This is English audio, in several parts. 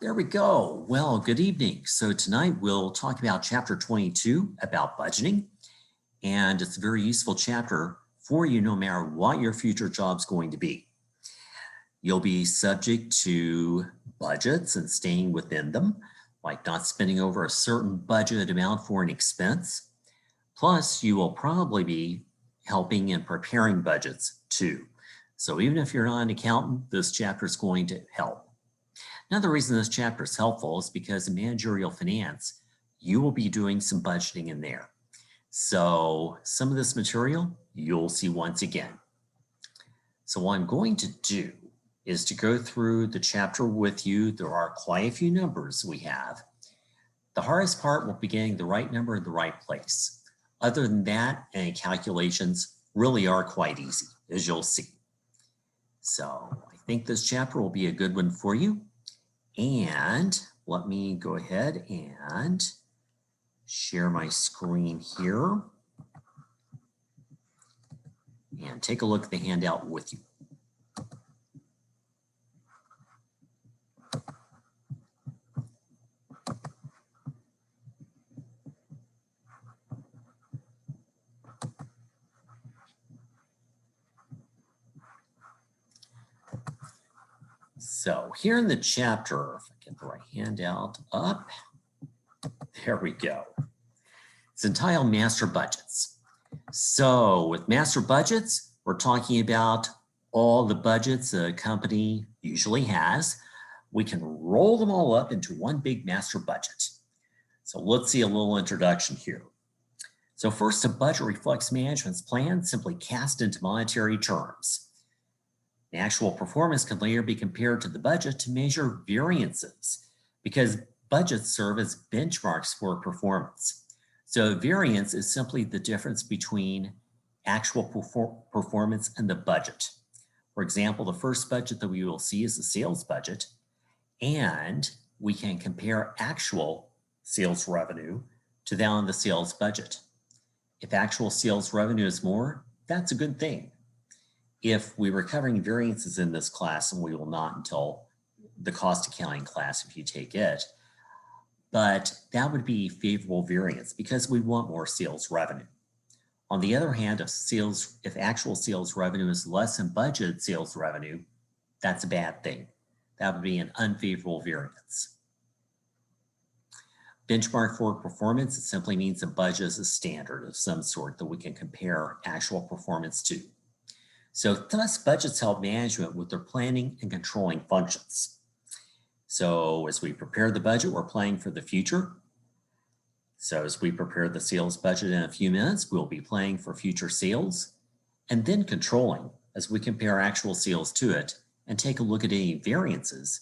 There we go. Well, good evening. So tonight we'll talk about chapter 22 about budgeting. And it's a very useful chapter for you no matter what your future job's going to be. You'll be subject to budgets and staying within them, like not spending over a certain budget amount for an expense. Plus, you will probably be helping in preparing budgets too. So even if you're not an accountant, this chapter is going to help. Another reason this chapter is helpful is because in managerial finance, you will be doing some budgeting in there. So some of this material you'll see once again. So what I'm going to do is to go through the chapter with you. There are quite a few numbers we have. The hardest part will be getting the right number in the right place. Other than that, any calculations really are quite easy, as you'll see. So I think this chapter will be a good one for you. And let me go ahead and share my screen here and take a look at the handout with you. So here in the chapter, if I get the right handout up, there we go. It's entitled Master Budgets. So with master budgets, we're talking about all the budgets a company usually has. We can roll them all up into one big master budget. So let's see a little introduction here. So first, a budget reflects management's plan simply cast into monetary terms. The actual performance can later be compared to the budget to measure variances because budgets serve as benchmarks for performance. So variance is simply the difference between actual performance and the budget. For example, the first budget that we will see is the sales budget, and we can compare actual sales revenue to that on the sales budget. If actual sales revenue is more, that's a good thing. If we were covering variances in this class, and we will not until the cost accounting class if you take it, but that would be favorable variance because we want more sales revenue. On the other hand, if actual sales revenue is less than budgeted sales revenue, that's a bad thing. That would be an unfavorable variance. Benchmark for performance, it simply means a budget is a standard of some sort that we can compare actual performance to. So thus, budgets help management with their planning and controlling functions. So as we prepare the budget, we're planning for the future. So as we prepare the sales budget in a few minutes, we'll be planning for future sales and then controlling as we compare actual sales to it and take a look at any variances.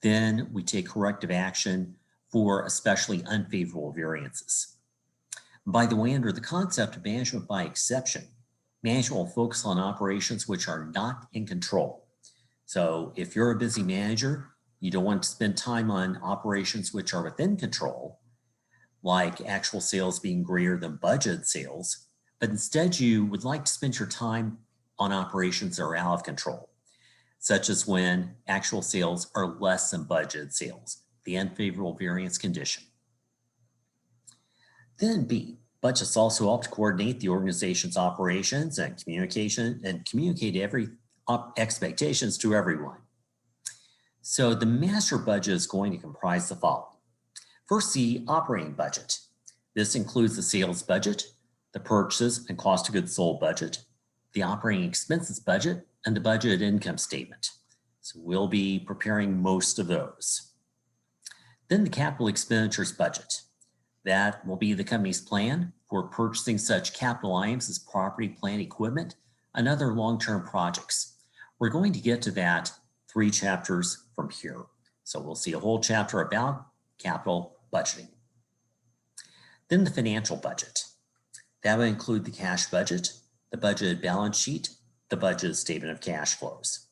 Then we take corrective action for especially unfavorable variances. By the way, under the concept of management by exception, management will focus on operations which are not in control. So if you're a busy manager, you don't want to spend time on operations which are within control, like actual sales being greater than budgeted sales, but instead you would like to spend your time on operations that are out of control, such as when actual sales are less than budgeted sales, the unfavorable variance condition. Then B, budgets also help to coordinate the organization's operations and communicate every expectations to everyone. So the master budget is going to comprise the following. First, the operating budget. This includes the sales budget, the purchases and cost of goods sold budget, the operating expenses budget, and the budgeted income statement. So we'll be preparing most of those. Then the capital expenditures budget. That will be the company's plan for purchasing such capital items as property, plant, equipment, and other long-term projects. We're going to get to that 3 chapters from here. So we'll see a whole chapter about capital budgeting. Then the financial budget. That will include the cash budget, the budgeted balance sheet, the budgeted statement of cash flows.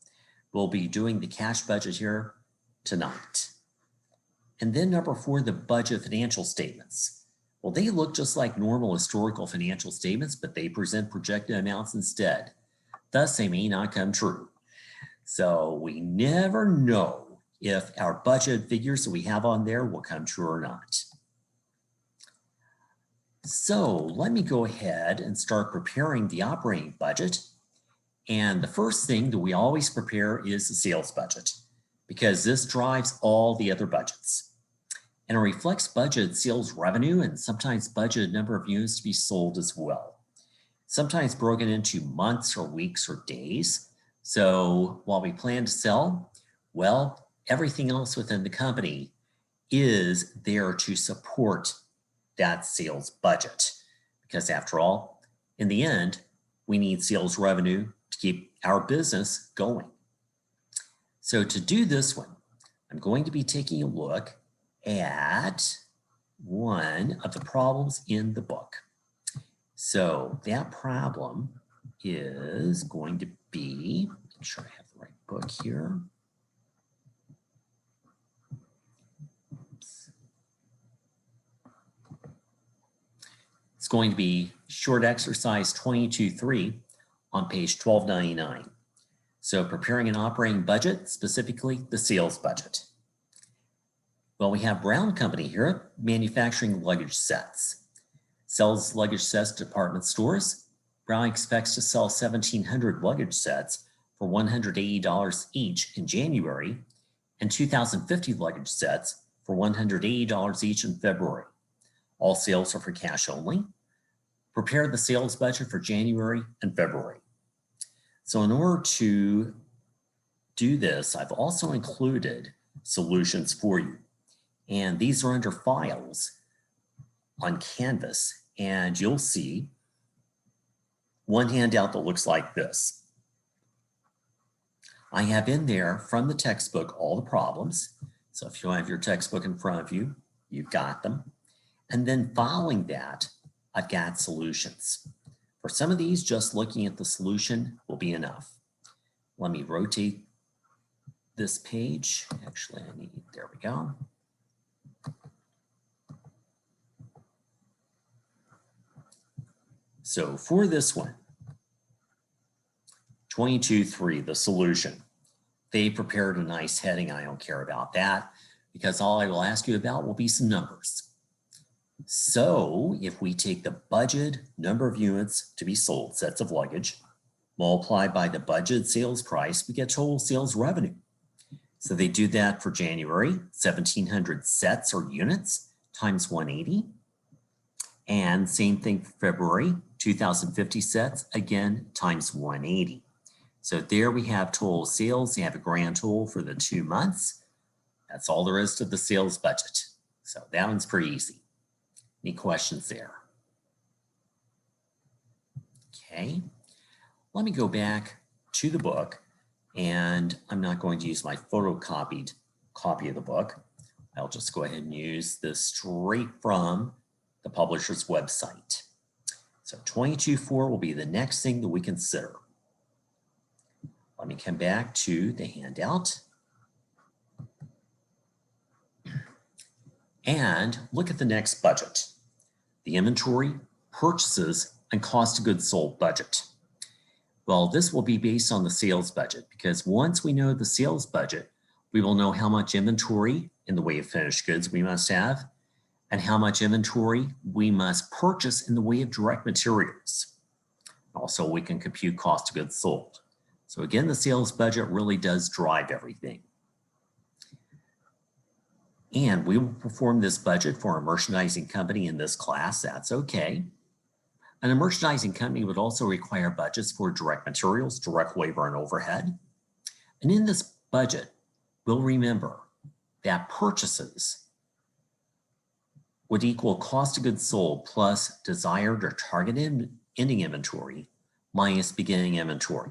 We'll be doing the cash budget here tonight. And then number 4, the budget financial statements. Well, they look just like normal historical financial statements, but they present projected amounts instead. Thus, they may not come true. So we never know if our budget figures that we have on there will come true or not. So let me go ahead and start preparing the operating budget. And the first thing that we always prepare is the sales budget, because this drives all the other budgets. And it reflects budget sales revenue and sometimes budgeted number of units to be sold as well. Sometimes broken into months or weeks or days. So while we plan to sell, well, everything else within the company is there to support that sales budget. Because after all, in the end, we need sales revenue to keep our business going. So to do this one, I'm going to be taking a look at one of the problems in the book. So that problem is going to be, make sure I have the right book here. Oops. It's going to be short exercise 22.3 on page 1299. So preparing an operating budget, specifically the sales budget. Well, we have Brown Company here, manufacturing luggage sets. Sells luggage sets to department stores. Brown expects to sell 1,700 luggage sets for $180 each in January and 2,050 luggage sets for $180 each in February. All sales are for cash only. Prepare the sales budget for January and February. So in order to do this, I've also included solutions for you. And these are under files on Canvas. And you'll see one handout that looks like this. I have in there from the textbook all the problems. So if you have your textbook in front of you, you've got them. And then following that, I've got solutions. For some of these, just looking at the solution will be enough. Let me rotate this page. Actually, there we go. So for this one, 22.3, the solution. They prepared a nice heading. I don't care about that because all I will ask you about will be some numbers. So if we take the budget number of units to be sold, sets of luggage, multiplied by the budget sales price, we get total sales revenue. So they do that for January, 1,700 sets or units times 180. And same thing for February, 2,050 sets, again, times 180. So there we have total sales. You have a grand total for the 2 months. That's all there is to the sales budget. So that one's pretty easy. Any questions there? Okay, let me go back to the book, and I'm not going to use my photocopied copy of the book. I'll just go ahead and use this straight from the publisher's website. So 22.4 will be the next thing that we consider. Let me come back to the handout and look at the next budget, the inventory, purchases, and cost of goods sold budget. Well, this will be based on the sales budget because once we know the sales budget, we will know how much inventory in the way of finished goods we must have and how much inventory we must purchase in the way of direct materials. Also, we can compute cost of goods sold. So again, the sales budget really does drive everything. And we will perform this budget for a merchandising company in this class. That's okay. And a merchandising company would also require budgets for direct materials, direct labor, and overhead. And in this budget, we'll remember that purchases would equal cost of goods sold plus desired or targeted ending inventory minus beginning inventory.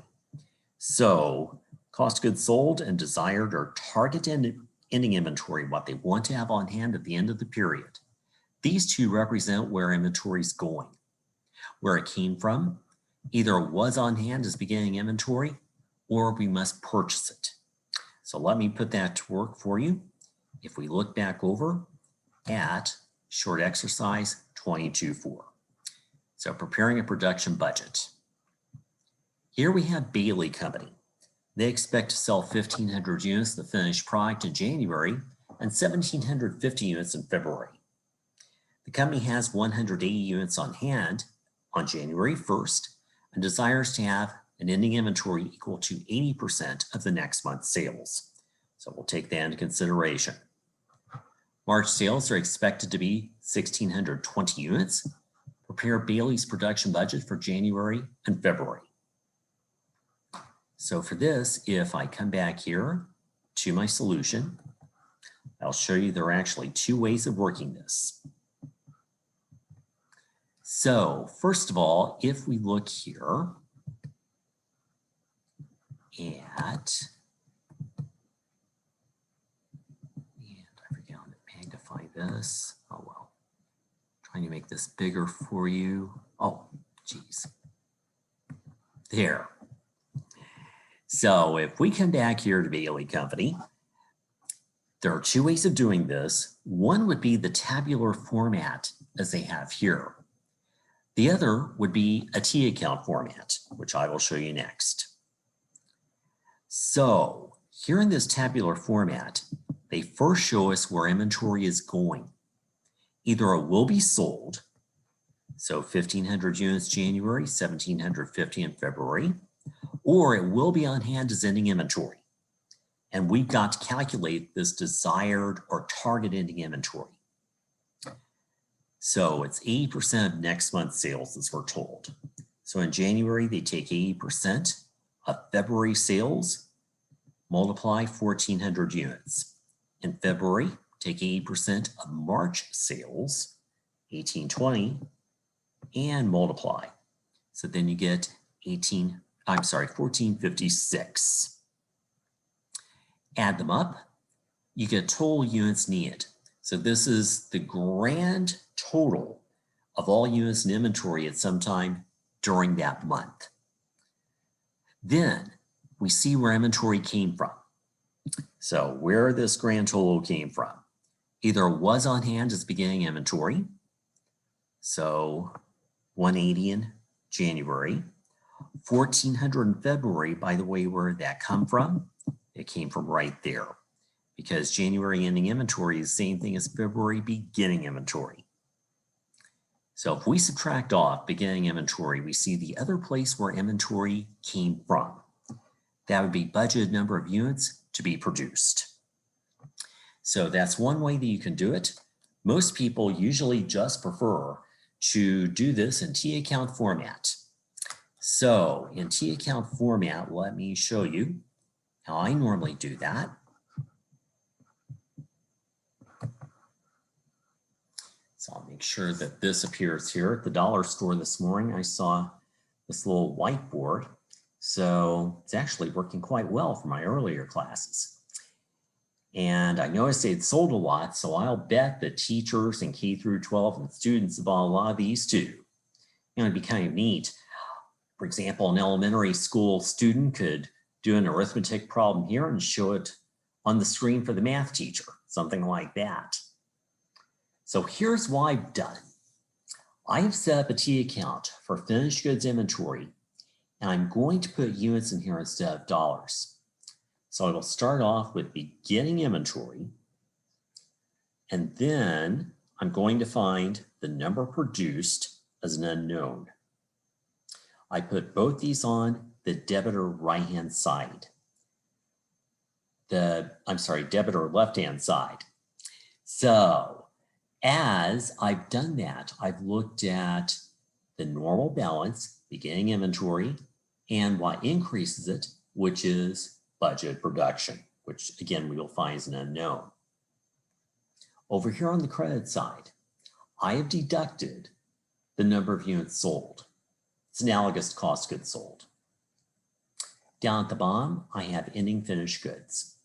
So cost of goods sold and desired or targeted ending inventory, what they want to have on hand at the end of the period. These two represent where inventory is going, where it came from, either it was on hand as beginning inventory or we must purchase it. So let me put that to work for you. If we look back over at short exercise 22.4. So preparing a production budget. Here we have Bailey Company. They expect to sell 1,500 units of the finished product in January and 1,750 units in February. The company has 180 units on hand on January 1st and desires to have an ending inventory equal to 80% of the next month's sales. So we'll take that into consideration. March sales are expected to be 1,620 units. Prepare Bailey's production budget for January and February. So for this, if I come back here to my solution, I'll show you there are actually two ways of working this. So first of all, if we look here at, and I forgot how to magnify this. Oh well, trying to make this bigger for you. Oh, geez. There. So if we come back here to Bailey Company, there are two ways of doing this. One would be the tabular format as they have here. The other would be a T account format, which I will show you next. So here in this tabular format, they first show us where inventory is going. Either it will be sold, so 1,500 units January, 1,750 in February, or it will be on hand as ending inventory. And we've got to calculate this desired or target ending inventory. So it's 80% of next month's sales, as we're told. So in January, they take 80% of February sales, multiply 1,400 units. In February, take 80% of March sales, 1,820, and multiply. So then you get 1,456. Add them up, you get total units needed. So this is the grand total of all units in inventory at some time during that month. Then we see where inventory came from. So where this grand total came from. Either was on hand as beginning inventory, so 180 in January, 1,400 in February. By the way, where did that come from? It came from right there, because January ending inventory is the same thing as February beginning inventory. So if we subtract off beginning inventory, we see the other place where inventory came from. That would be budgeted number of units to be produced. So that's one way that you can do it. Most people usually just prefer to do this in T account format. So in T account format, let me show you how I normally do that. So I'll make sure that this appears here. At the dollar store this morning, I saw this little whiteboard. So it's actually working quite well for my earlier classes. And I noticed they'd sold a lot, so I'll bet that teachers in K through 12 and students have bought a lot of these too. It'd be kind of neat. For example, an elementary school student could do an arithmetic problem here and show it on the screen for the math teacher, something like that. So here's what I've done. I have set up a T account for finished goods inventory, and I'm going to put units in here instead of dollars. So I will start off with beginning inventory, and then I'm going to find the number produced as an unknown. I put both these on the debit or right-hand side. Debit or left-hand side. So as I've done that, I've looked at the normal balance, beginning inventory, and what increases it, which is budget production, which again, we will find is an unknown. Over here on the credit side, I have deducted the number of units sold. It's analogous to cost of goods sold. Down at the bottom, I have ending finished goods.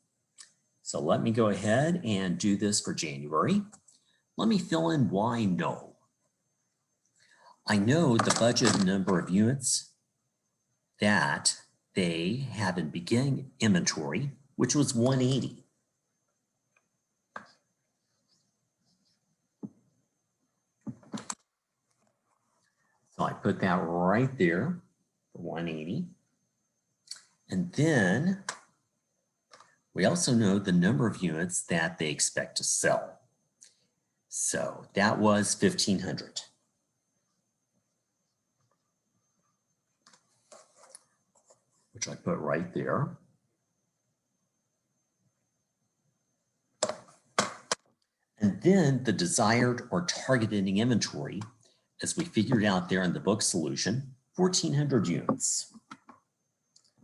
So let me go ahead and do this for January. Let me fill in what I know. I know the budget number of units that they have in beginning inventory, which was 180. So I put that right there for 180. And then we also know the number of units that they expect to sell. So that was 1,500. Which I put right there. And then the desired or target ending inventory, as we figured out there in the book solution, 1,400 units.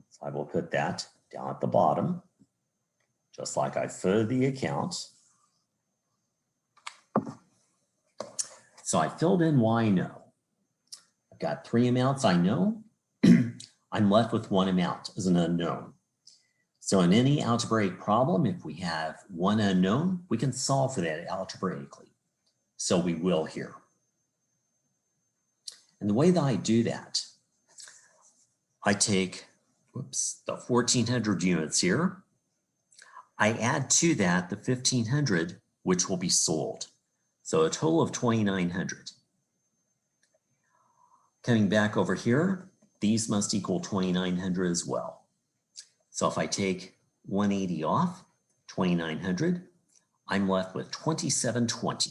So I will put that down at the bottom, just like I filled the account. So I filled in what I know. I've got 3 amounts I know. I'm left with 1 amount as an unknown. So in any algebraic problem, if we have 1 unknown, we can solve for that algebraically. So we will here. And the way that I do that, I take, the 1,400 units here. I add to that the 1,500, which will be sold. So a total of 2,900. Coming back over here, these must equal 2,900 as well. So if I take 180 off 2,900, I'm left with 2,720.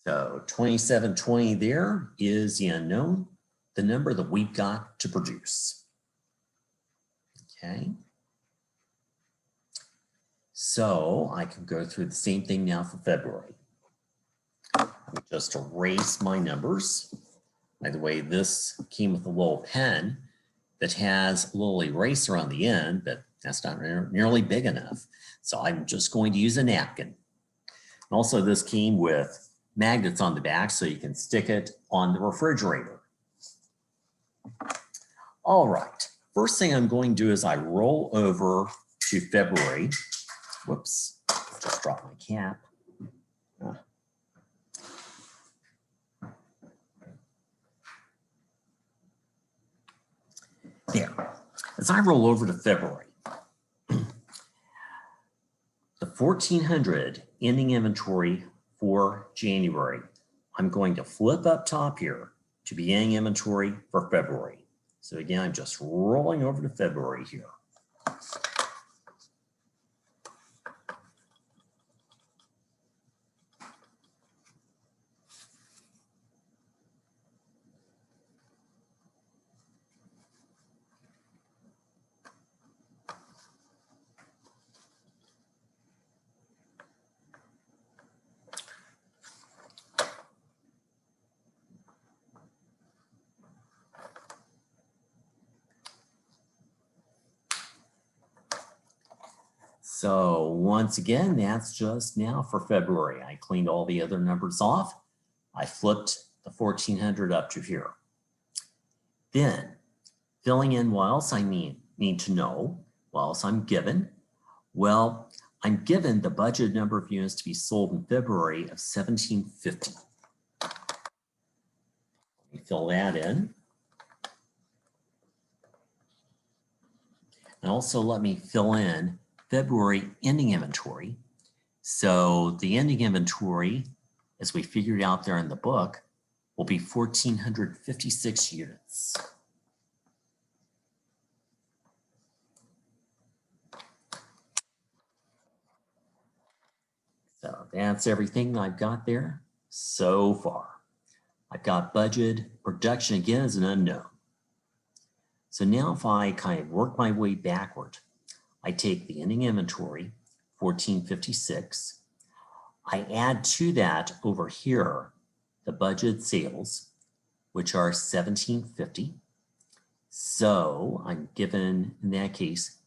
So 2,720 there is the unknown, the number that we've got to produce. Okay. So I can go through the same thing now for February. Just erase my numbers. By the way, this came with a little pen that has a little eraser on the end, but that's not nearly big enough. So I'm just going to use a napkin. And also this came with magnets on the back so you can stick it on the refrigerator. All right, first thing I'm going to do is I roll over to February. Whoops, just dropped my cap. There, as I roll over to February, the 1,400 ending inventory for January, I'm going to flip up top here to beginning inventory for February. So again, I'm just rolling over to February here. So once again, that's just now for February. I cleaned all the other numbers off. I flipped the 1,400 up to here. Then filling in what else I need to know, what else I'm given. Well, I'm given the budgeted number of units to be sold in February of 1,750. Let me fill that in. And also let me fill in February ending inventory. So the ending inventory, as we figured out there in the book, will be 1,456 units. So that's everything I've got there so far. I've got budget, production again is an unknown. So now if I kind of work my way backward, I take the ending inventory, 1,456. I add to that over here the budget sales, which are 1,750. So I'm given, in that case,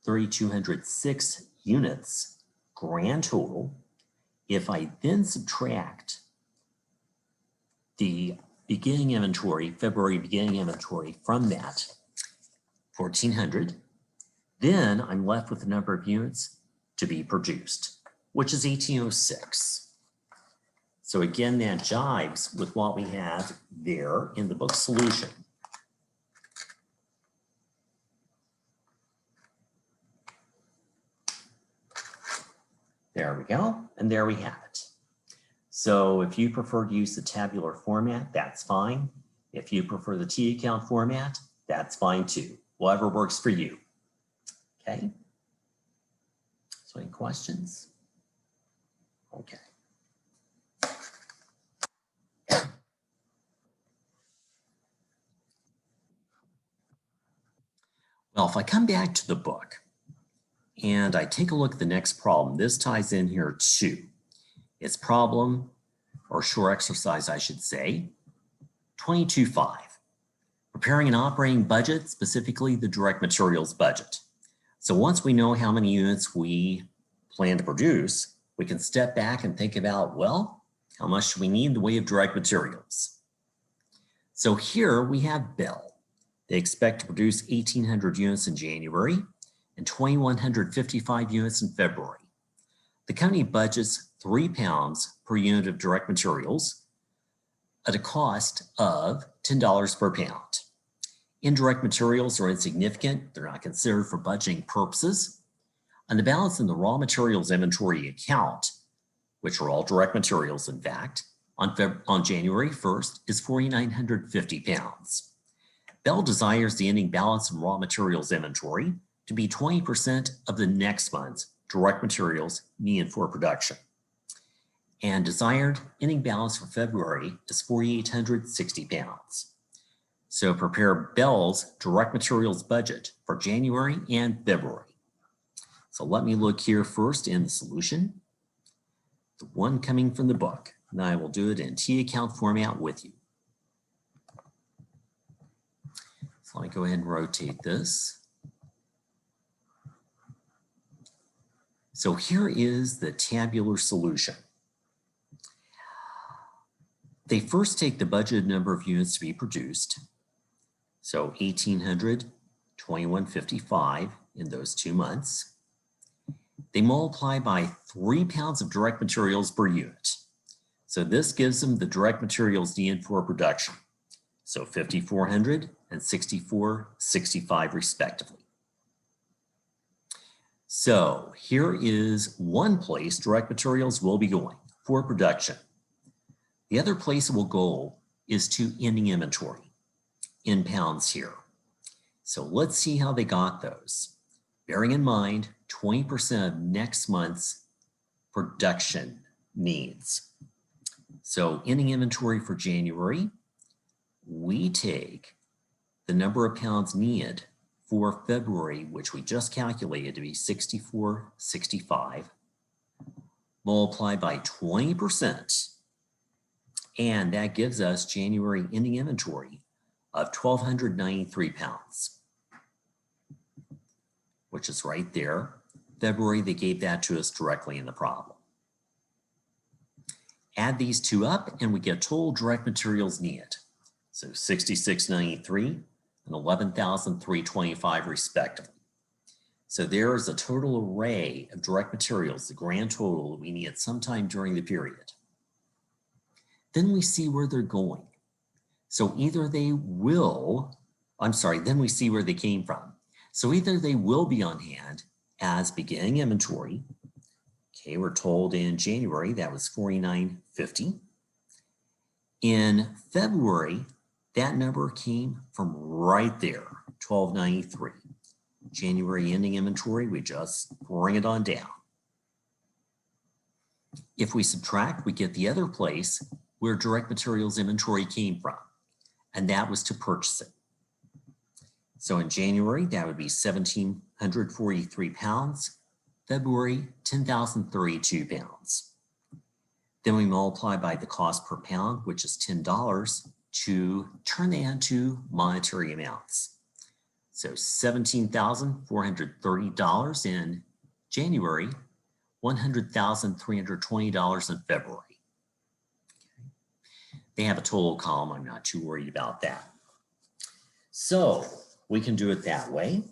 3,206 units grand total. If I then subtract the beginning inventory, February beginning inventory from that 1,400, then I'm left with the number of units to be produced, which is 1,806. So again, that jives with what we have there in the book solution. There we go, and there we have it. So if you prefer to use the tabular format, that's fine. If you prefer the T account format, that's fine too. Whatever works for you. Okay. So any questions? Okay. Well, if I come back to the book and I take a look at the next problem, this ties in here too. It's problem, or short exercise, I should say, 22.5. Preparing an operating budget, specifically the direct materials budget. So once we know how many units we plan to produce, we can step back and think about, well, how much do we need in the way of direct materials? So here we have Bell. They expect to produce 1,800 units in January and 2,155 units in February. The company budgets 3 pounds per unit of direct materials at a cost of $10 per pound. Indirect materials are insignificant. They're not considered for budgeting purposes. And the balance in the raw materials inventory account, which are all direct materials, in fact, on January 1st is 4,950 pounds. Bell desires the ending balance in raw materials inventory to be 20% of the next month's direct materials needed for production. And desired ending balance for February is 4,860 pounds. So prepare Bell's direct materials budget for January and February. So let me look here first in the solution, the one coming from the book, and I will do it in T account format with you. So let me go ahead and rotate this. So here is the tabular solution. They first take the budgeted number of units to be produced. So 1,800, 2,155 in those 2 months. They multiply by 3 pounds of direct materials per unit. So this gives them the direct materials needed for production. So 5,400 and 6,465 respectively. So here is one place direct materials will be going for production. The other place it will go is to ending inventory in pounds here. So let's see how they got those. Bearing in mind 20% of next month's production needs. So ending inventory for January, we take the number of pounds needed for February, which we just calculated to be 6,465, multiplied by 20%, and that gives us January ending inventory of 1,293 pounds, which is right there. February, they gave that to us directly in the problem. Add these two up and we get total direct materials needed. So 6,693 and 11,325 respectively. So there is a total array of direct materials, the grand total that we need at some time during the period. Then we see where they're going. So either they will, then we see where they came from. So either they will be on hand as beginning inventory. Okay, we're told in January that was 4,950. In February, that number came from right there, 1,293. January ending inventory, we just bring it on down. If we subtract, we get the other place where direct materials inventory came from, and that was to purchase it. So in January, that would be 1,743 pounds. February, 10,032 pounds. Then we multiply by the cost per pound, which is $10, to turn that into monetary amounts. So $17,430 in January, $100,320 in February. They have a total column. I'm not too worried about that. So we can do it that way.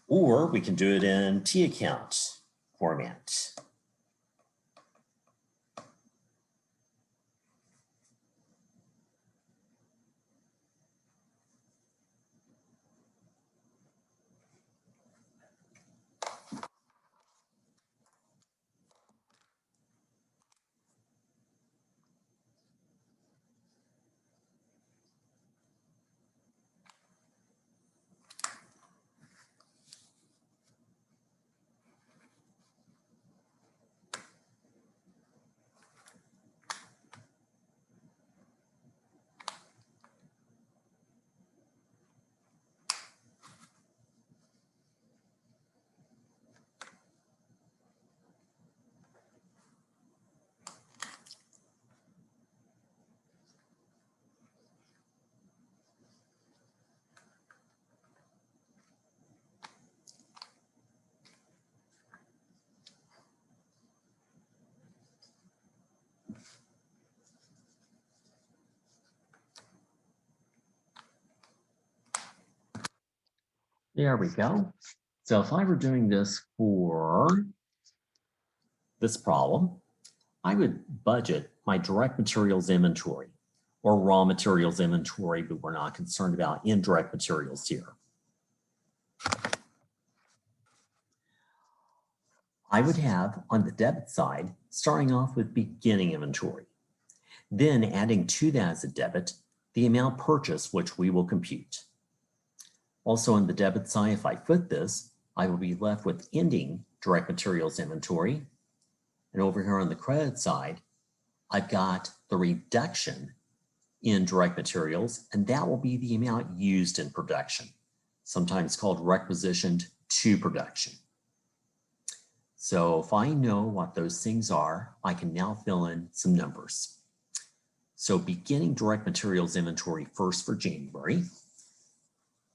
Or we can do it in T account format. There we go. So if I were doing this for this problem, I would budget my direct materials inventory or raw materials inventory, but we're not concerned about indirect materials here. I would have on the debit side, starting off with beginning inventory, then adding to that as a debit, the amount purchased, which we will compute. Also on the debit side, if I flip this, I will be left with ending direct materials inventory. And over here on the credit side, I've got the reduction in direct materials, and that will be the amount used in production, sometimes called requisitioned to production. So if I know what those things are, I can now fill in some numbers. So beginning direct materials inventory first for January,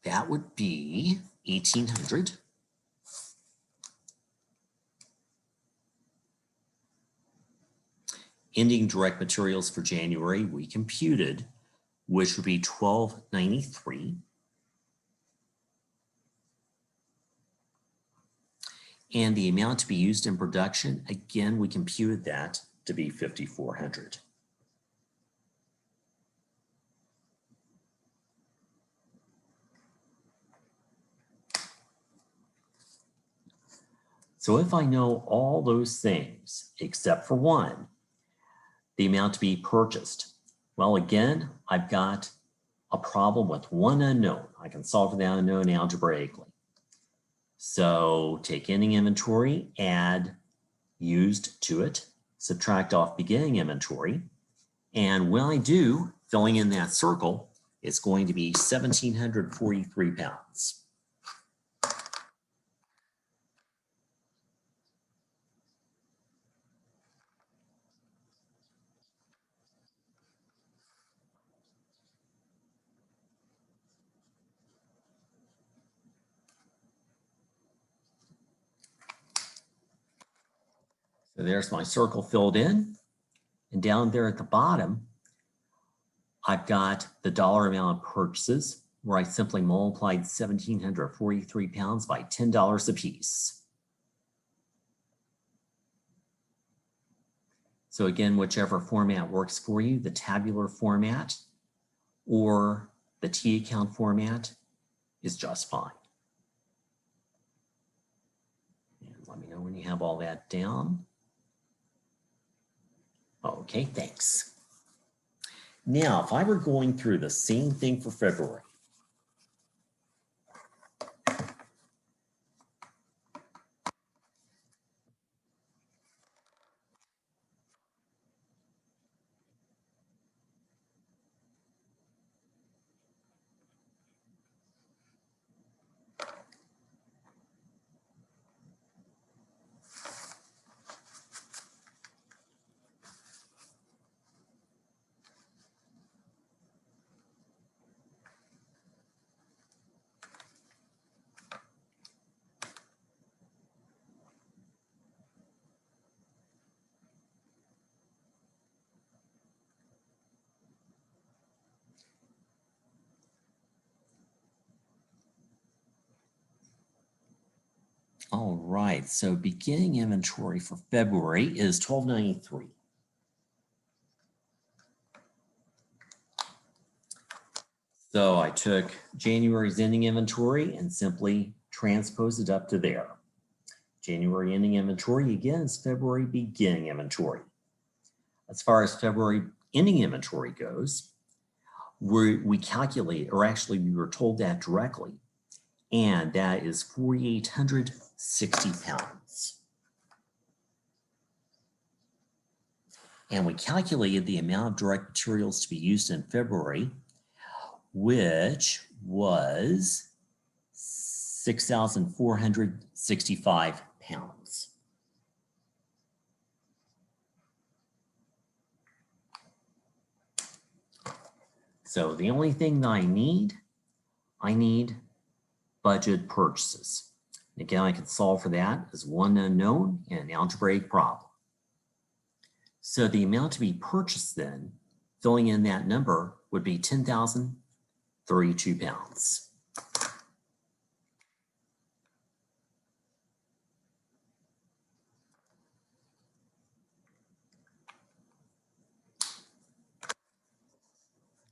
that would be 1,800. Ending direct materials for January, we computed, which would be 1,293. And the amount to be used in production, again, we computed that to be 5,400. So if I know all those things, except for one, the amount to be purchased, well, again, I've got a problem with one unknown. I can solve for that unknown algebraically. So take ending inventory, add used to it, subtract off beginning inventory. And when I do, filling in that circle, it's going to be 1,743 pounds. So there's my circle filled in. And down there at the bottom, I've got the dollar amount of purchases where I simply multiplied 1,743 pounds by $10 a piece. So again, whichever format works for you, the tabular format or the T account format is just fine. And let me know when you have all that down. Okay, thanks. Now, if I were going through the same thing for February, all right, so beginning inventory for February is 1,293. So I took January's ending inventory and simply transposed it up to there. January ending inventory, again, is February beginning inventory. As far as February ending inventory goes, we calculate, or actually we were told that directly, and that is 4,860 pounds. And we calculated the amount of direct materials to be used in February, which was 6,465 pounds. So the only thing that I need budget purchases. Again, I can solve for that as one unknown in an algebraic problem. So the amount to be purchased then, filling in that number, would be 10,032 pounds.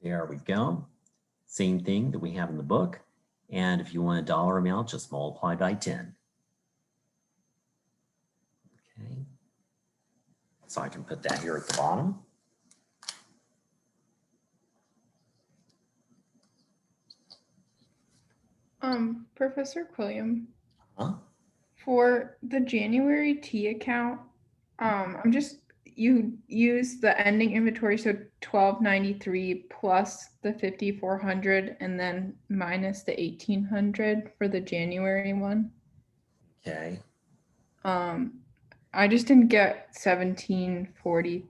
There we go. Same thing that we have in the book. And if you want a dollar amount, just multiply by 10. Okay. So I can put that here at the bottom. Professor Quilliam, Huh? for the January T account, you use the ending inventory, so 1293 plus the 5400 and then minus the 1800 for the January one. Okay. I just didn't get 1740.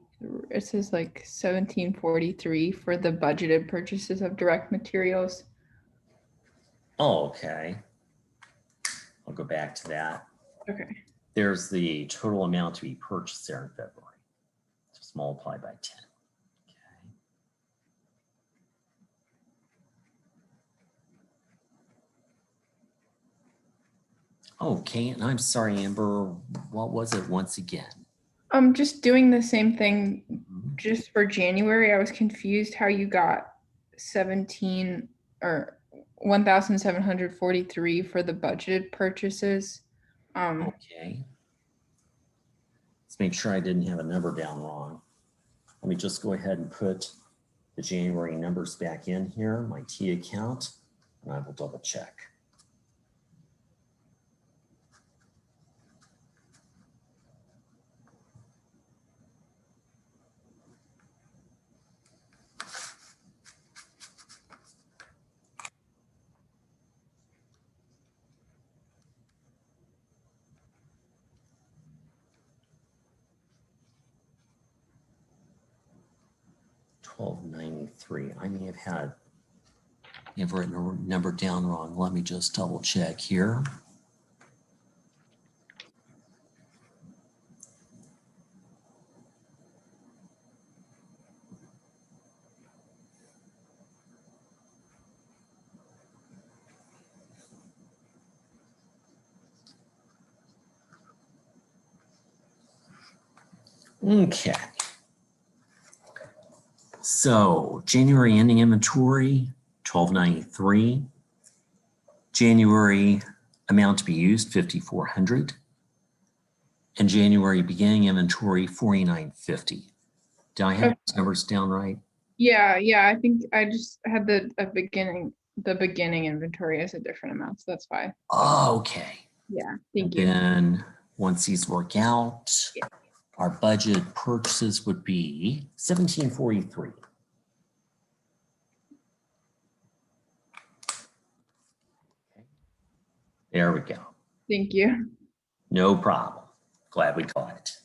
It says like 1743 for the budgeted purchases of direct materials. Oh, okay. I'll go back to that. Okay. There's the total amount to be purchased there in February. Just multiply by 10. Okay, and I'm sorry, Amber, what was it once again? I'm just doing the same thing just for January. I was confused how you got 17 or 1,743 for the budgeted purchases. Okay. Let's make sure I didn't have a number down wrong. Let me just go ahead and put the January numbers back in here, my T account, and I will double check. $12.93. I may have had written a number down wrong. Let me just double check here. Okay. So January ending inventory, 1293. January amount to be used, 5,400. And January beginning inventory, 4,950. Did I have those numbers down right? Yeah, I think I just had the beginning inventory as a different amount, so that's why. Okay. Yeah, thank you. Then once these work out, our budget purchases would be 1,743. There we go. Thank you. No problem. Glad we caught it.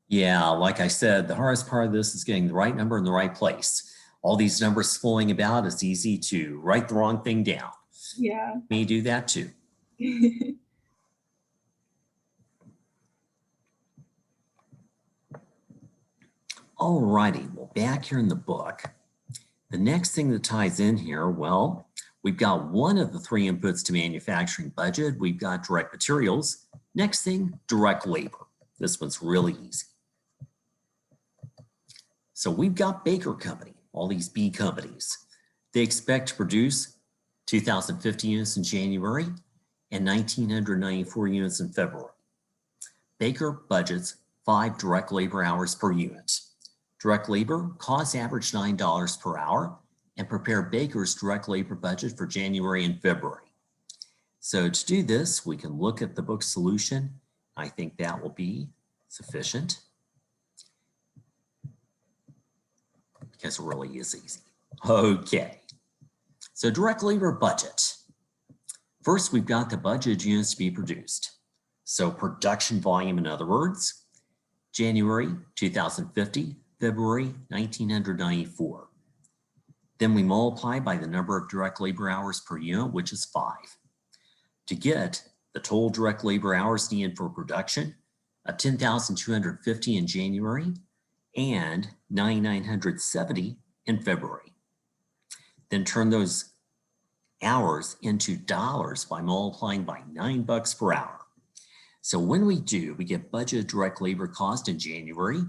Yeah, like I said, the hardest part of this is getting the right number in the right place. All these numbers flowing about, it's easy to write the wrong thing down. Yeah. Me do that too. All righty, well, back here in the book, the next thing that ties in here, well, we've got one of the three inputs to manufacturing budget. We've got direct materials. Next thing, direct labor. This one's really easy. So we've got Baker Company, all these B companies. They expect to produce 2,050 units in January and 1,994 units in February. Baker budgets 5 direct labor hours per unit. Direct labor costs average $9 per hour, and prepare Baker's direct labor budget for January and February. So to do this, we can look at the book solution. I think that will be sufficient because it really is easy. Okay, so direct labor budget. First, we've got the budgeted units to be produced. So production volume, in other words, January 2,050, February 1,994. Then we multiply by the number of direct labor hours per unit, which is 5. To get the total direct labor hours needed for production of 10,250 in January and 9,970 in February. Then turn those hours into dollars by multiplying by $9 per hour. So when we do, we get budget direct labor cost in January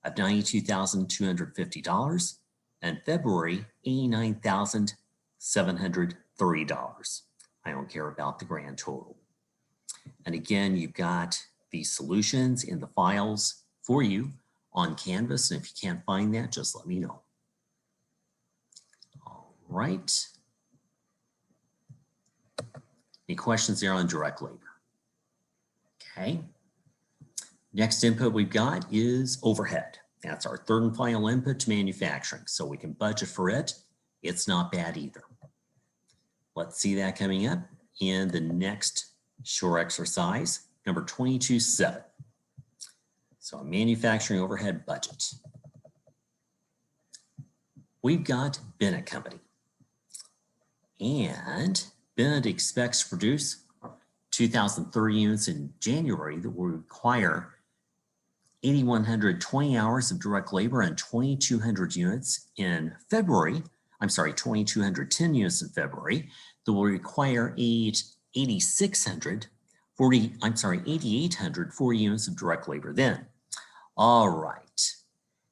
of $92,250 and February $89,730. I don't care about the grand total. And again, you've got the solutions in the files for you on Canvas. And if you can't find that, just let me know. All right. Any questions there on direct labor? Okay. Next input we've got is overhead. That's our third and final input to manufacturing. So we can budget for it. It's not bad either. Let's see that coming up in the next shore exercise, number 22.7. So a manufacturing overhead budget. We've got Bennett Company. And Bennett expects to produce 2,030 units in January that will require 8,120 hours of direct labor and 2,200 units in February. 2,210 units in February that will require 8,840 units of direct labor then. All right.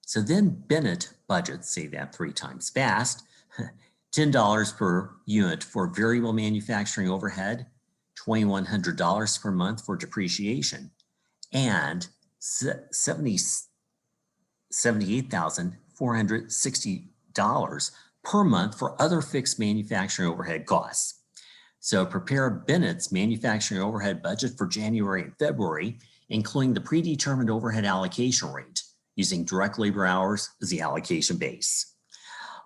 So then Bennett budgets, say that 3 times fast, $10 per unit for variable manufacturing overhead, $2,100 per month for depreciation, and $78,460 per month for other fixed manufacturing overhead costs. So prepare Bennett's manufacturing overhead budget for January and February, including the predetermined overhead allocation rate, using direct labor hours as the allocation base.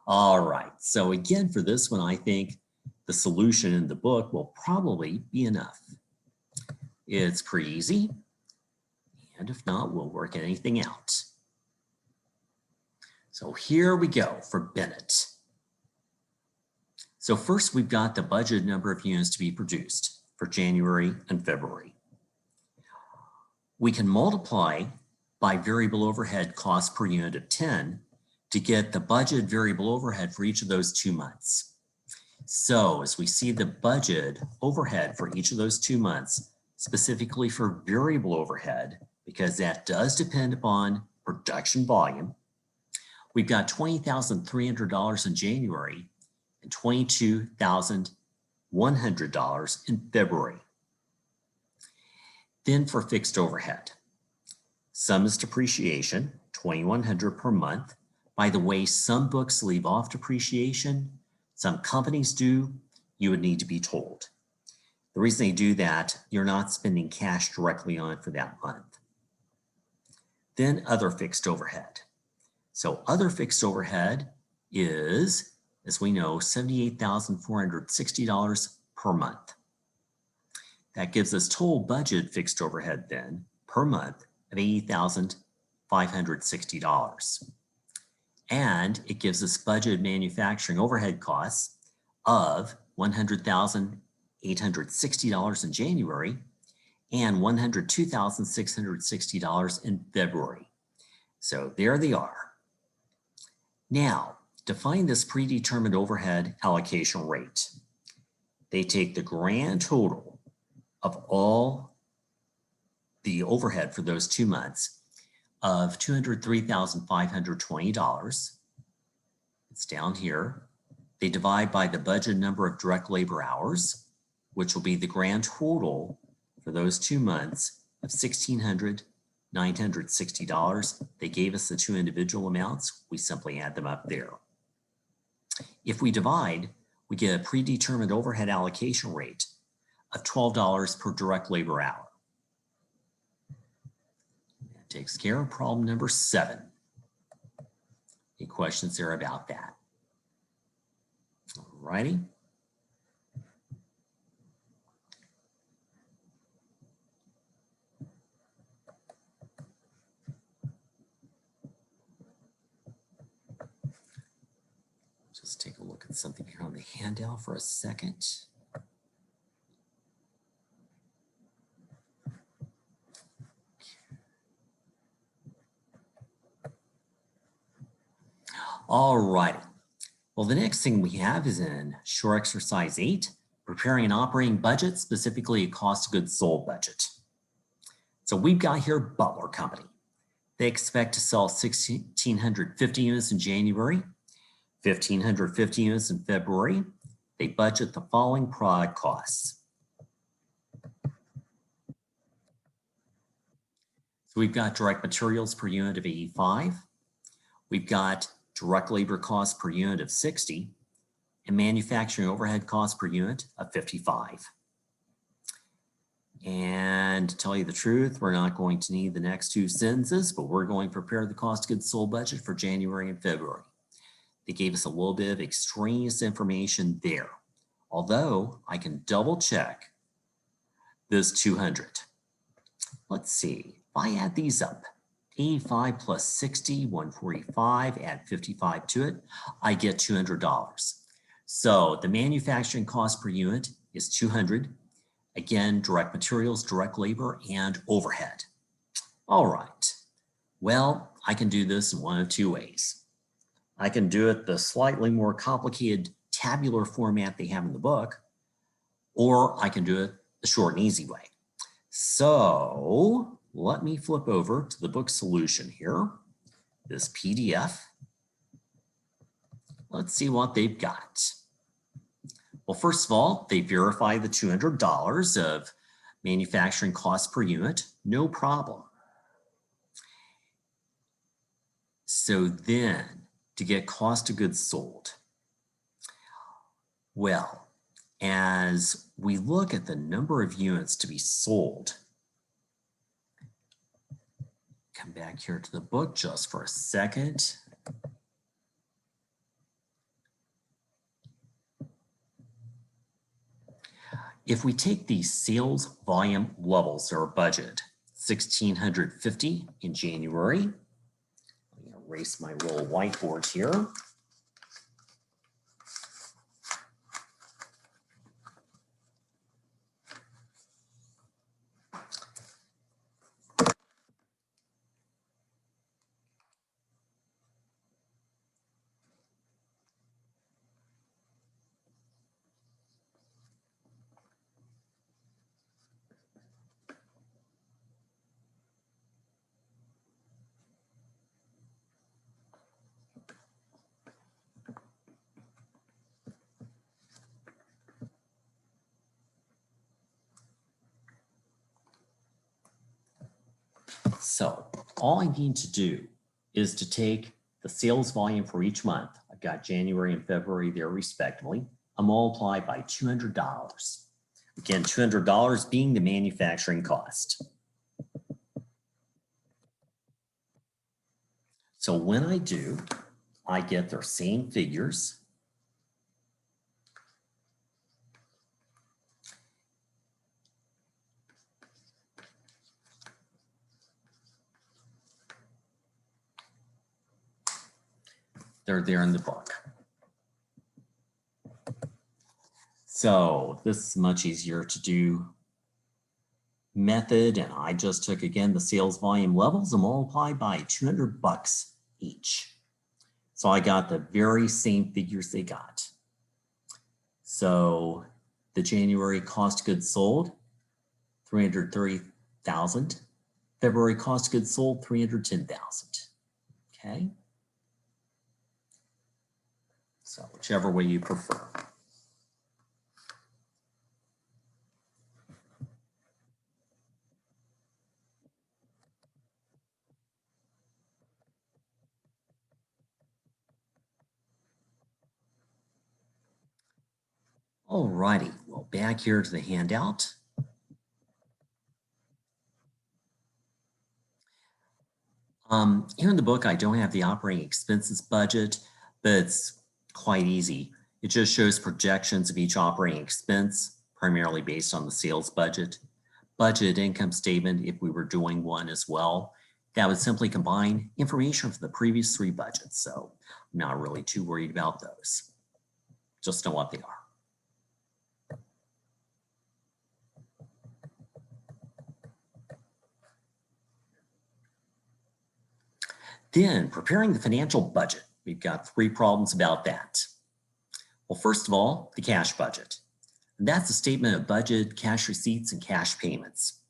All right, so again, for this one, I think the solution in the book will probably be enough. It's pretty easy, and if not, we'll work anything out. So here we go for Bennett. So first, we've got the budget number of units to be produced for January and February. We can multiply by variable overhead cost per unit of 10 to get the budget variable overhead for each of those 2 months. So as we see the budget overhead for each of those 2 months, specifically for variable overhead, because that does depend upon production volume, we've got $20,300 in January and $22,100 in February. Then for fixed overhead, some is depreciation, $2,100 per month. By the way, some books leave off depreciation, some companies do. You would need to be told. The reason they do that, you're not spending cash directly on it for that month. Then other fixed overhead. So other fixed overhead is, as we know, $78,460 per month. That gives us total budget fixed overhead then per month of $80,560. And it gives us budget manufacturing overhead costs of $100,860 in January and $102,660 in February. So there they are. Now, to find this predetermined overhead allocation rate, they take the grand total of all the overhead for those 2 months of $203,520. It's down here. They divide by the budget number of direct labor hours, which will be the grand total for those 2 months of $1,600,960. They gave us the 2 individual amounts. We simply add them up there. If we divide, we get a predetermined overhead allocation rate of $12 per direct labor hour. That takes care of problem number 7. Any questions there about that? All righty. Just take a look at something here on the handout for a second. All righty. Well, the next thing we have is in shore exercise 8, preparing an operating budget, specifically a cost of goods sold budget. So we've got here Butler Company. They expect to sell 1,650 units in January, 1,550 units in February. They budget the following product costs. So we've got direct materials per unit of 85. We've got direct labor costs per unit of 60 and manufacturing overhead costs per unit of 55. And to tell you the truth, we're not going to need the next two sentences, but we're going to prepare the cost of goods sold budget for January and February. They gave us a little bit of extraneous information there, although I can double check this 200. Let's see, if I add these up, 85 plus 60, 145, add 55 to it, I get $200. So the manufacturing cost per unit is 200. Again, direct materials, direct labor, and overhead. All right. Well, I can do this in one of two ways. I can do it the slightly more complicated tabular format they have in the book, or I can do it the short and easy way. So let me flip over to the book solution here, this PDF. Let's see what they've got. Well, first of all, they verify the $200 of manufacturing cost per unit, no problem. So then to get cost of goods sold, well, as we look at the number of units to be sold, come back here to the book just for a second. If we take the sales volume levels that are budgeted, 1,650 in January, let me erase my little whiteboard here. So all I need to do is to take the sales volume for each month. I've got January and February there respectively. I multiply by $200. Again, $200 being the manufacturing cost. So when I do, I get their same figures. They're there in the book. So this is much easier to do method. And I just took, again, the sales volume levels and multiplied by $200 each. So I got the very same figures they got. So the January cost of goods sold, 330,000. February cost of goods sold, 310,000. Okay. So whichever way you prefer. All righty, well, back here to the handout. Here in the book, I don't have the operating expenses budget, but it's quite easy. It just shows projections of each operating expense, primarily based on the sales budget. Budget income statement, if we were doing one as well, that would simply combine information from the previous three budgets. So I'm not really too worried about those. Just know what they are. Then preparing the financial budget. We've got three problems about that. Well, first of all, the cash budget. And that's a statement of budget, cash receipts, and cash payments.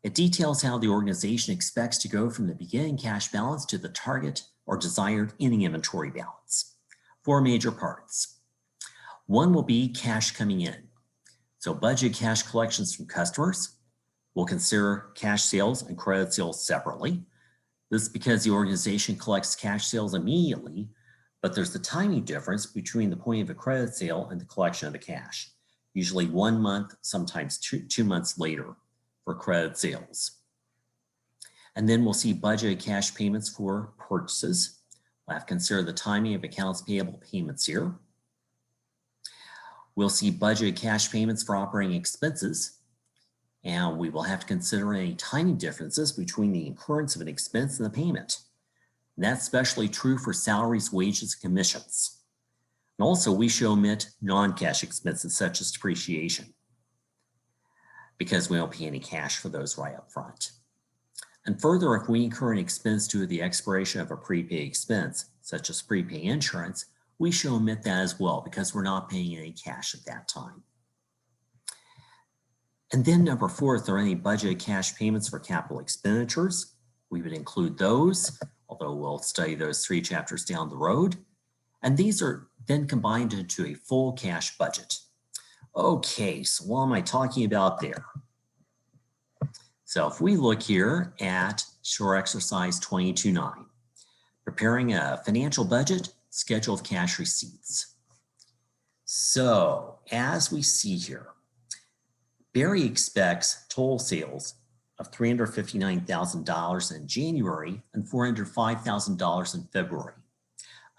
It details how the organization expects to go from the beginning cash balance to the target or desired ending inventory balance. 4 major parts. One will be cash coming in. So budget cash collections from customers. We'll consider cash sales and credit sales separately. This is because the organization collects cash sales immediately, but there's the timing difference between the point of a credit sale and the collection of the cash. Usually 1 month, sometimes two months later for credit sales. And then we'll see budgeted cash payments for purchases. We'll have to consider the timing of accounts payable payments here. We'll see budgeted cash payments for operating expenses. And we will have to consider any timing differences between the incurrence of an expense and the payment. And that's especially true for salaries, wages, and commissions. And also we should omit non-cash expenses such as depreciation, because we don't pay any cash for those right up front. And further, if we incur an expense due to the expiration of a prepaid expense, such as prepaid insurance, we should omit that as well because we're not paying any cash at that time. And then number 4, if there are any budgeted cash payments for capital expenditures, we would include those, although we'll study those 3 chapters down the road. And these are then combined into a full cash budget. Okay, so what am I talking about there? So if we look here at short exercise 22.9, preparing a financial budget, schedule of cash receipts. So as we see here, Barry expects total sales of $359,000 in January and $405,000 in February.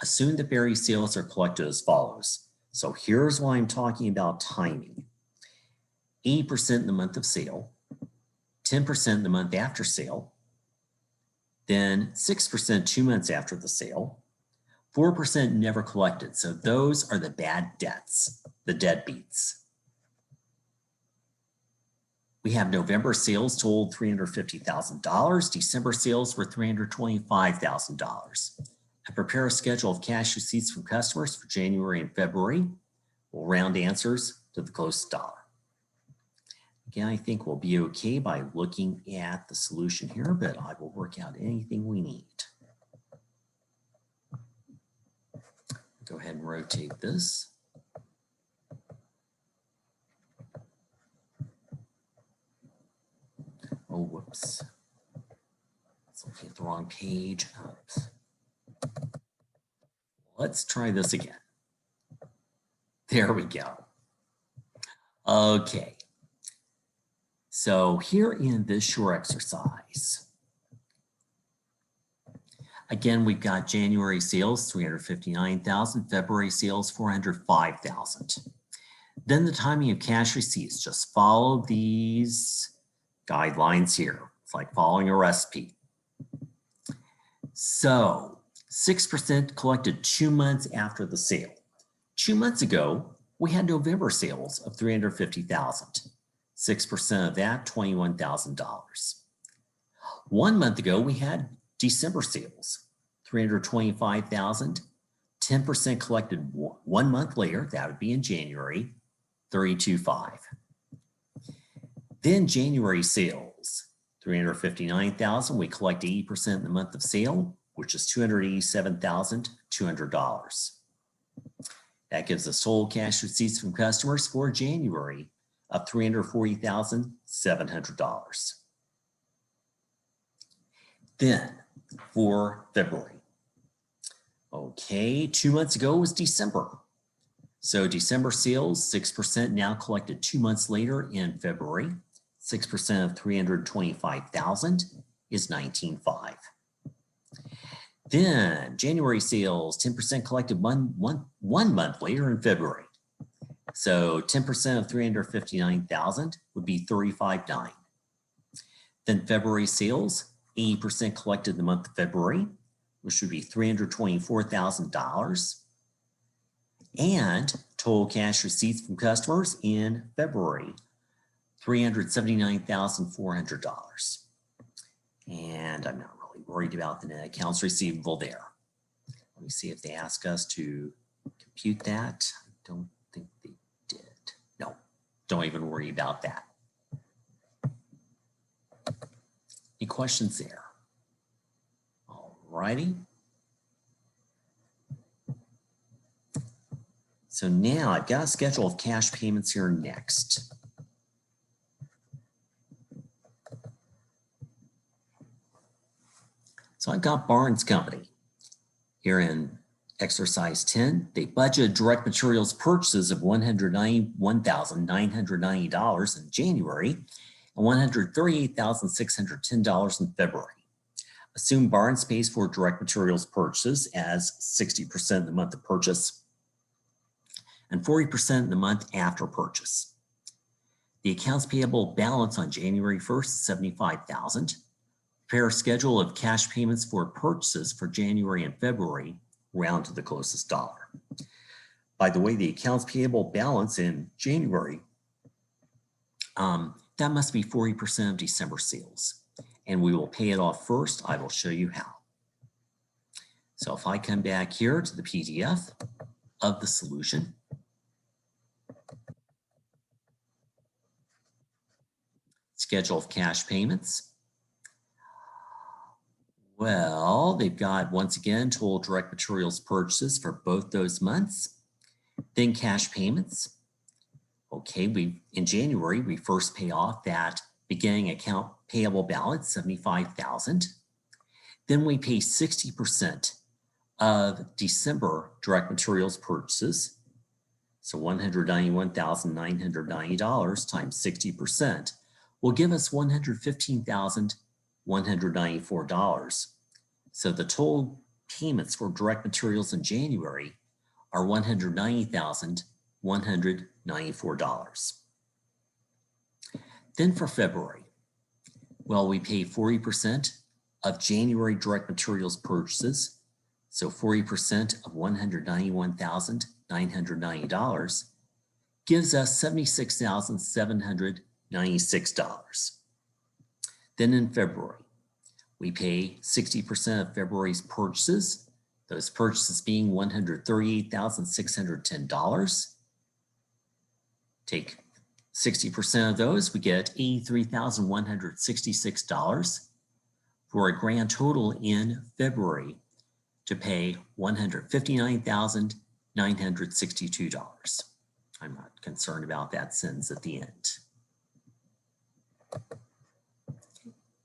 Assume that Barry's sales are collected as follows. So here's why I'm talking about timing. 80% in the month of sale, 10% in the month after sale, then 6% 2 months after the sale, 4% never collected. So those are the bad debts, the deadbeats. We have November sales totaled $350,000. December sales were $325,000. And prepare a schedule of cash receipts from customers for January and February. We'll round answers to the closest dollar. Again, I think we'll be okay by looking at the solution here, but I will work out anything we need. Go ahead and rotate this. Oh, whoops. Let's look at the wrong page. Oops. Let's try this again. There we go. Okay. So here in this short exercise, again, we've got January sales, 359,000, February sales, 405,000. Then the timing of cash receipts, just follow these guidelines here. It's like following a recipe. So 6% collected 2 months after the sale. 2 months ago, we had November sales of 350,000. 6% of that, $21,000. 1 month ago, we had December sales, 325,000. 10% collected 1 month later, that would be in January, 32.5. Then January sales, 359,000. We collect 80% in the month of sale, which is $287,200. That gives us total cash receipts from customers for January of $340,700. Then for February. Okay, 2 months ago was December. So December sales, 6% now collected 2 months later in February. 6% of 325,000 is 19.5. Then January sales, 10% collected one month later in February. So 10% of 359,000 would be 35.9. Then February sales, 80% collected the month of February, which would be $324,000. And total cash receipts from customers in February, $379,400. And I'm not really worried about the net accounts receivable there. Let me see if they ask us to compute that. I don't think they did. No, don't even worry about that. Any questions there? All righty. So now I've got a schedule of cash payments here next. So I've got Barnes Company here in exercise 10. They budgeted direct materials purchases of $191,990 in January and $138,610 in February. Assume Barnes pays for direct materials purchases as 60% in the month of purchase and 40% in the month after purchase. The accounts payable balance on January 1st is $75,000. Prepare a schedule of cash payments for purchases for January and February, round to the closest dollar. By the way, the accounts payable balance in January, that must be 40% of December sales. And we will pay it off first. I will show you how. So if I come back here to the PDF of the solution, schedule of cash payments. Well, they've got, once again, total direct materials purchases for both those months. Then cash payments. Okay, in January, we first pay off that beginning account payable balance, $75,000. Then we pay 60% of December direct materials purchases. So $191,990 times 60% will give us $115,194. So the total payments for direct materials in January are $190,194. Then for February, well, we pay 40% of January direct materials purchases. So 40% of $191,990 gives us $76,796. Then in February, we pay 60% of February's purchases, those purchases being $138,610. Take 60% of those, we get $83,166 for a grand total in February to pay $159,962. I'm not concerned about that sentence at the end.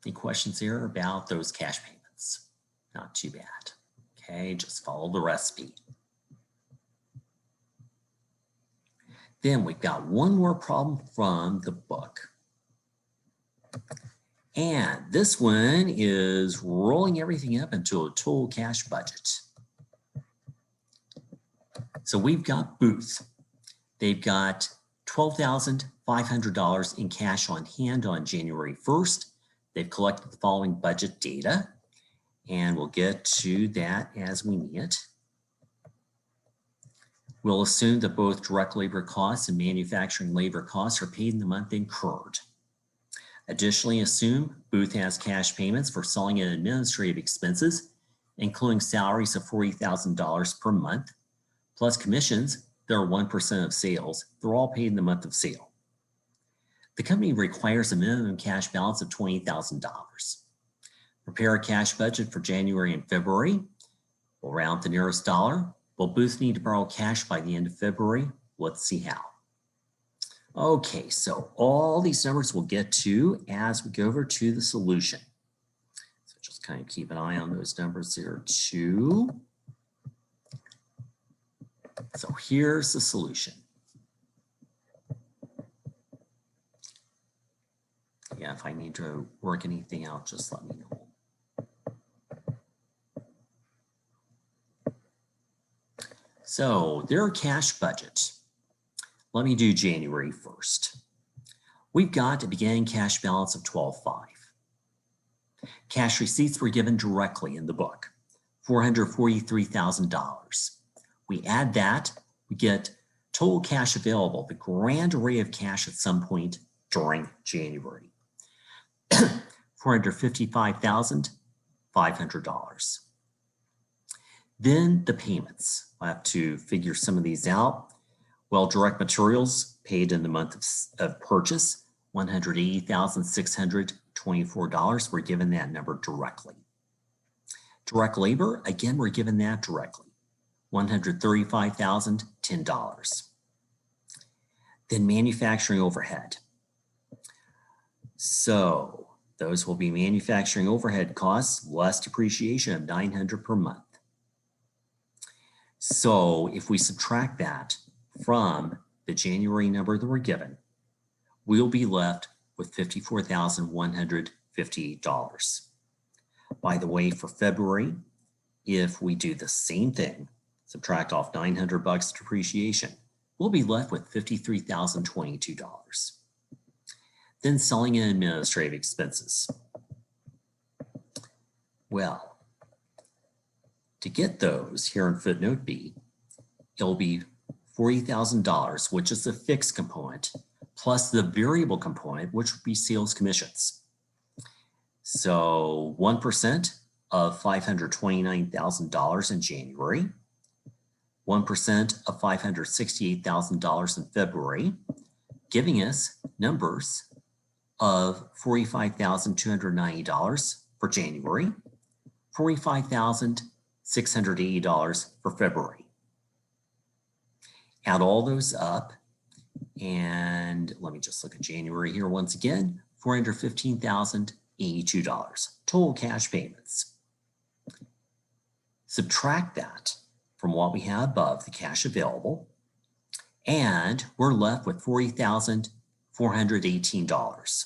Any questions here about those cash payments? Not too bad. Okay, just follow the recipe. Then we've got one more problem from the book. And this one is rolling everything up into a total cash budget. So we've got Booth. They've got $12,500 in cash on hand on January 1st. They've collected the following budget data, and we'll get to that as we need it. We'll assume that both direct labor costs and manufacturing labor costs are paid in the month incurred. Additionally, assume Booth has cash payments for selling and administrative expenses, including salaries of $40,000 per month, plus commissions that are 1% of sales. They're all paid in the month of sale. The company requires a minimum cash balance of $20,000. Prepare a cash budget for January and February. We'll round the nearest dollar. Will Booth need to borrow cash by the end of February? Let's see how. Okay, so all these numbers we'll get to as we go over to the solution. So just kind of keep an eye on those numbers here too. So here's the solution. Yeah, if I need to work anything out, just let me know. So their cash budget. Let me do January 1st. We've got a beginning cash balance of $12,500. Cash receipts were given directly in the book, $443,000. We add that, we get total cash available, the grand array of cash at some point during January, $455,500. Then the payments. I'll have to figure some of these out. Well, direct materials paid in the month of purchase, $180,624. We're given that number directly. Direct labor, again, we're given that directly. $135,010. Then manufacturing overhead. So those will be manufacturing overhead costs less depreciation of $900 per month. So if we subtract that from the January number that we're given, we'll be left with $54,158. By the way, for February, if we do the same thing, subtract off $900 depreciation, we'll be left with $53,022. Then selling and administrative expenses. Well, to get those here in footnote B, it'll be $40,000, which is the fixed component, plus the variable component, which would be sales commissions. So 1% of $529,000 in January, 1% of $568,000 in February, giving us numbers of $45,290 for January, $45,680 for February. Add all those up, and let me just look at January here once again, $415,082 total cash payments. Subtract that from what we have above, the cash available, and we're left with $40,418.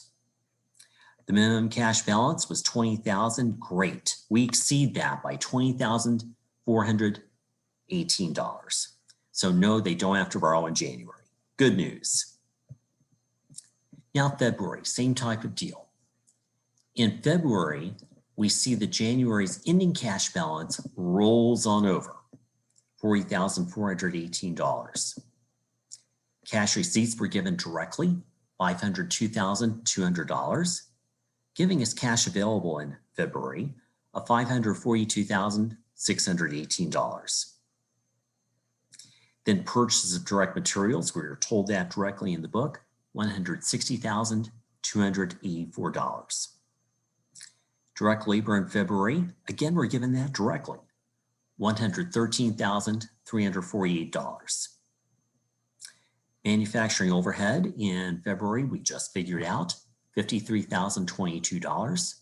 The minimum cash balance was $20,000. Great. We exceed that by $20,418. So no, they don't have to borrow in January. Good news. Now February, same type of deal. In February, we see that January's ending cash balance rolls on over, $40,418. Cash receipts were given directly, $502,200, giving us cash available in February of $542,618. Then purchases of direct materials, we were told that directly in the book, $160,284. Direct labor in February, again, we're given that directly, $113,348. Manufacturing overhead in February, we just figured out, $53,022.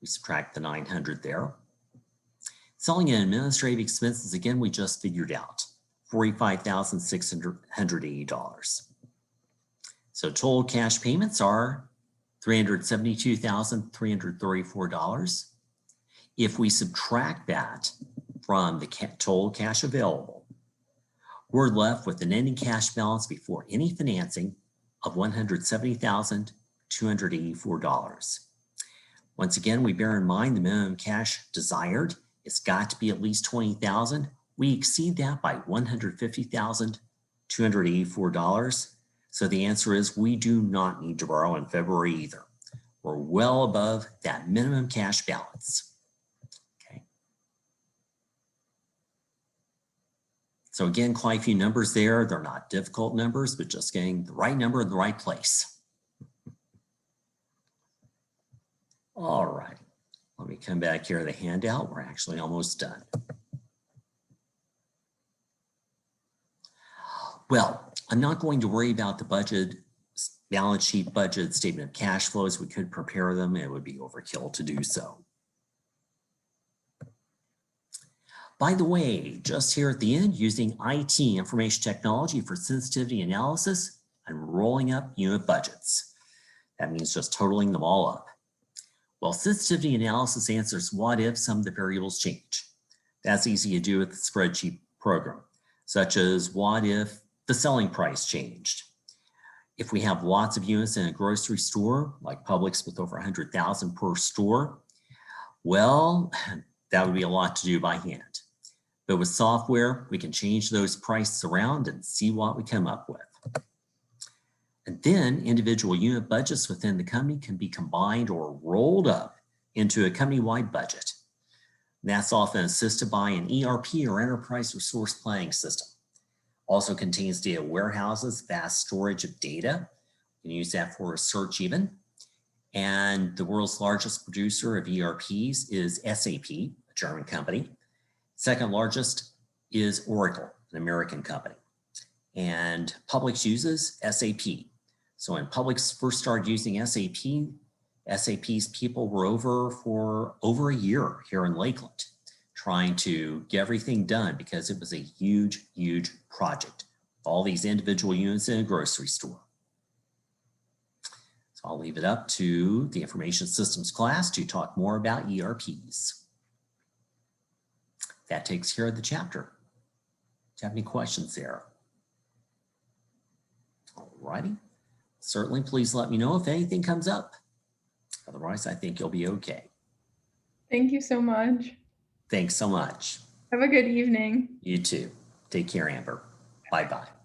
We subtract the 900 there. Selling and administrative expenses, again, we just figured out, $45,680. So total cash payments are $372,334. If we subtract that from the total cash available, we're left with an ending cash balance before any financing of $170,284. Once again, we bear in mind the minimum cash desired. It's got to be at least $20,000. We exceed that by $150,284. So the answer is we do not need to borrow in February either. We're well above that minimum cash balance. Okay. So again, quite a few numbers there. They're not difficult numbers, but just getting the right number in the right place. All right. Let me come back here to the handout. We're actually almost done. Well, I'm not going to worry about the budget, balance sheet, budget, statement of cash flows. We could prepare them. It would be overkill to do so. By the way, just here at the end, using IT, information technology for sensitivity analysis, I'm rolling up unit budgets. That means just totaling them all up. Well, sensitivity analysis answers what if some of the variables change. That's easy to do with the spreadsheet program, such as what if the selling price changed. If we have lots of units in a grocery store, like Publix with over 100,000 per store, well, that would be a lot to do by hand. But with software, we can change those prices around and see what we come up with. And then individual unit budgets within the company can be combined or rolled up into a company-wide budget. And that's often assisted by an ERP or enterprise resource planning system. Also contains data warehouses, vast storage of data, You can use that for a search even. And the world's largest producer of ERPs is SAP, a German company. Second largest is Oracle, an American company. And Publix uses SAP. So when Publix first started using SAP, SAP's people were over for over a year here in Lakeland, trying to get everything done because it was a huge, huge project. All these individual units in a grocery store. So I'll leave it up to the information systems class to talk more about ERPs. That takes care of the chapter. Do you have any questions there? All righty. Certainly, please let me know if anything comes up. Otherwise, I think you'll be okay. Thank you so much. Thanks so much. Have a good evening. You too. Take care, Amber. Bye-bye.